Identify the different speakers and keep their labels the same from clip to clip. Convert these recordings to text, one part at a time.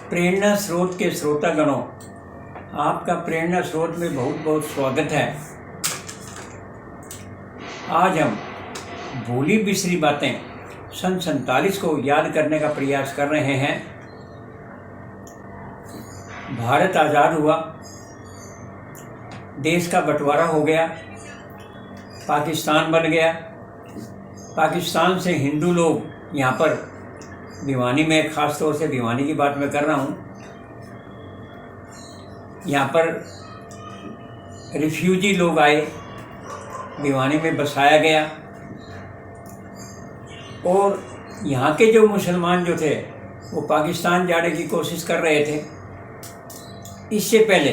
Speaker 1: प्रेरणा स्रोत के श्रोतागणों, आपका प्रेरणा स्रोत में बहुत बहुत स्वागत है। आज हम भूली बिसरी बातें सन 47 को याद करने का प्रयास कर रहे हैं। भारत आज़ाद हुआ, देश का बंटवारा हो गया, पाकिस्तान बन गया। पाकिस्तान से हिंदू लोग यहाँ पर भिवानी में, ख़ास तौर से भिवानी की बात मैं कर रहा हूँ, यहाँ पर रिफ्यूजी लोग आए, भिवानी में बसाया गया। और यहाँ के जो मुसलमान जो थे वो पाकिस्तान जाने की कोशिश कर रहे थे। इससे पहले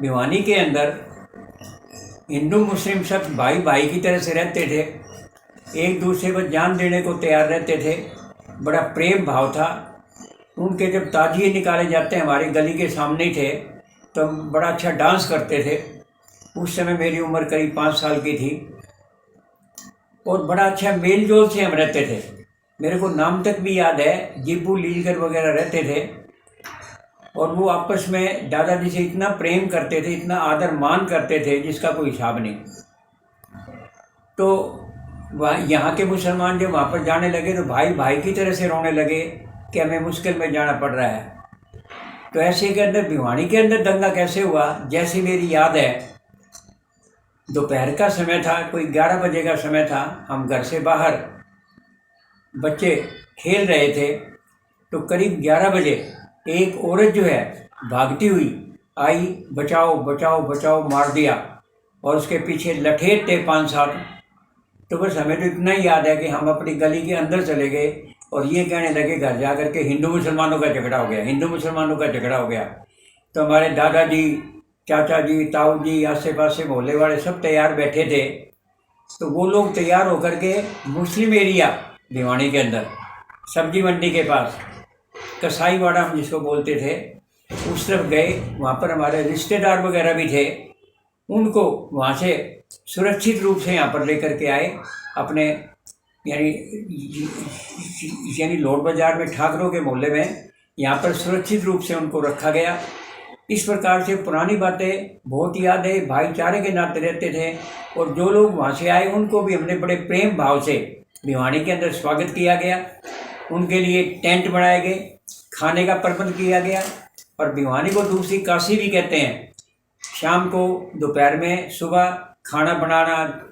Speaker 1: भिवानी के अंदर हिंदू मुस्लिम सब भाई भाई की तरह से रहते थे, एक दूसरे को जान देने को तैयार रहते थे, बड़ा प्रेम भाव था। उनके जब ताजिए निकाले जाते हमारी गली के सामने ही थे तो हम बड़ा अच्छा डांस करते थे। उस समय मेरी उम्र करीब 5 साल की थी और बड़ा अच्छा मेल जोल से हम रहते थे। मेरे को नाम तक भी याद है, जीबू लीलकर वगैरह रहते थे। और वो आपस में दादाजी से इतना प्रेम करते थे, इतना आदर मान करते थे जिसका कोई हिसाब नहीं। तो वहाँ यहाँ के मुसलमान जब वहाँ पर जाने लगे तो भाई भाई की तरह से रोने लगे कि हमें मुश्किल में जाना पड़ रहा है। तो ऐसे के अंदर भिवानी के अंदर दंगा कैसे हुआ, जैसी मेरी याद है, दोपहर का समय था, कोई 11 बजे का समय था। हम घर से बाहर बच्चे खेल रहे थे तो करीब 11 बजे एक औरत जो है भागती हुई आई, बचाओ बचाओ बचाओ मार दिया। और उसके पीछे लठेर थे 5-7। तो बस हमें तो इतना ही याद है कि हम अपनी गली के अंदर चले गए और ये कहने लगे घर जा कर के हिंदू मुसलमानों का झगड़ा हो गया, हिंदू मुसलमानों का झगड़ा हो गया। तो हमारे दादाजी, चाचा जी, ताऊ जी, आसे पासे मोहल्ले वाले सब तैयार बैठे थे। तो वो लोग तैयार होकर के मुस्लिम एरिया भिवानी के अंदर सब्जी मंडी के पास कसाईवाड़ा हम जिसको बोलते थे, उस तरफ गए। वहाँ पर हमारे रिश्तेदार वगैरह भी थे, उनको वहाँ से सुरक्षित रूप से यहाँ पर लेकर के आए अपने यानी लोड बाज़ार में ठाकरों के मोहल्ले में यहाँ पर सुरक्षित रूप से उनको रखा गया। इस प्रकार से पुरानी बातें बहुत याद है, भाईचारे के नाते रहते थे। और जो लोग वहाँ से आए उनको भी हमने बड़े प्रेम भाव से भिवानी के अंदर स्वागत किया गया। उनके लिए टेंट बनाए गए, खाने का प्रबंध किया गया। और भिवानी को दूसरी काशी भी कहते हैं। शाम को, दोपहर में, सुबह खाना बनाना,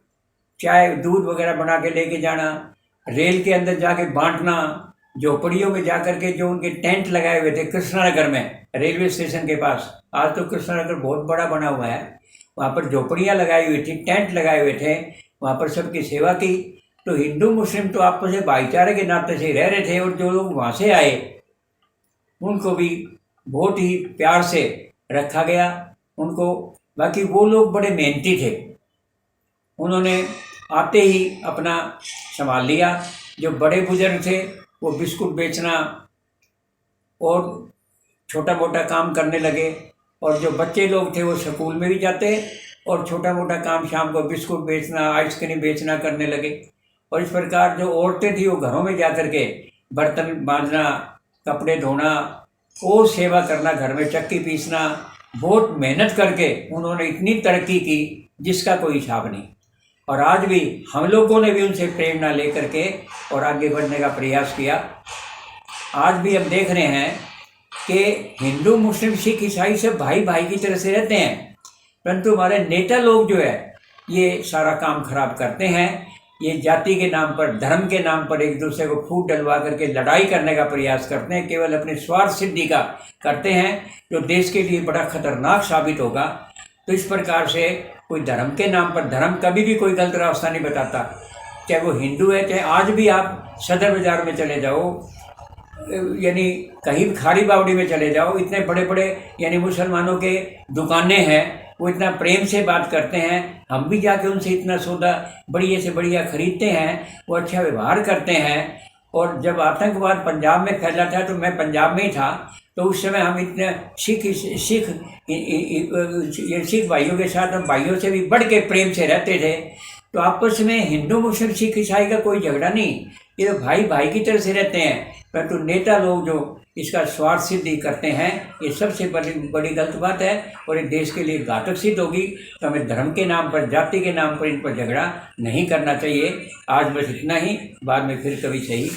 Speaker 1: चाय दूध वगैरह बना के लेके जाना, रेल के अंदर जाके बांटना, झोपड़ियों में जाकर के जो उनके टेंट लगाए हुए थे कृष्णानगर में, रेलवे स्टेशन के पास, आज तो कृष्णानगर बहुत बड़ा बना हुआ है, वहाँ पर झोपड़ियाँ लगाई हुई थी, टेंट लगाए हुए थे, वहाँ पर सबकी सेवा की। तो हिंदू मुस्लिम तो आपस में भाईचारे के नाते से रह रहे थे। और जो लोग वहाँ से आए उनको भी बहुत ही प्यार से रखा गया उनको। बाकी वो लोग बड़े मेहनती थे, उन्होंने आते ही अपना संभाल लिया। जो बड़े बुजुर्ग थे वो बिस्कुट बेचना और छोटा मोटा काम करने लगे। और जो बच्चे लोग थे वो स्कूल में भी जाते और छोटा मोटा काम शाम को बिस्कुट बेचना, आइसक्रीम बेचना करने लगे। और इस प्रकार जो औरतें थी वो घरों में जा कर के बर्तन मांजना, कपड़े धोना और सेवा करना, घर में चक्की पीसना, बहुत मेहनत करके उन्होंने इतनी तरक्की की जिसका कोई हिसाब नहीं। और आज भी हम लोगों ने भी उनसे प्रेरणा लेकर के और आगे बढ़ने का प्रयास किया। आज भी हम देख रहे हैं कि हिंदू मुस्लिम सिख ईसाई सब भाई भाई की तरह से रहते हैं, परंतु हमारे नेता लोग जो है ये सारा काम खराब करते हैं। ये जाति के नाम पर, धर्म के नाम पर एक दूसरे को फूट डलवा करके लड़ाई करने का प्रयास करते हैं, केवल अपने स्वार्थ सिद्धि का करते हैं, जो देश के लिए बड़ा खतरनाक साबित होगा। तो इस प्रकार से कोई धर्म के नाम पर, धर्म कभी भी कोई गलत रास्ता नहीं बताता, चाहे वो हिंदू है, चाहे आज भी आप सदर बाज़ार में चले जाओ, यानी कहीं खारी बावड़ी में चले जाओ, इतने बड़े बड़े यानी मुसलमानों के दुकानें हैं, वो इतना प्रेम से बात करते हैं। हम भी जाके उनसे इतना सौदा बढ़िया से बढ़िया खरीदते हैं, वो अच्छा व्यवहार करते हैं। और जब आतंकवाद पंजाब में फैला था तो मैं पंजाब में ही था, तो उस समय हम इतने सिख भाइयों के साथ, हम भाइयों से भी बढ़ के प्रेम से रहते थे। तो आपस में हिंदू मुस्लिम सिख ईसाई का कोई झगड़ा नहीं, ये तो भाई भाई की तरह से रहते हैं। परंतु नेता लोग जो इसका स्वार्थ सिद्धि करते हैं, ये सबसे बड़ी बड़ी गलत बात है और ये देश के लिए घातक सिद्ध होगी। तो हमें धर्म के नाम पर, जाति के नाम पर इन पर झगड़ा नहीं करना चाहिए। आज बस इतना ही, बाद में फिर कभी सही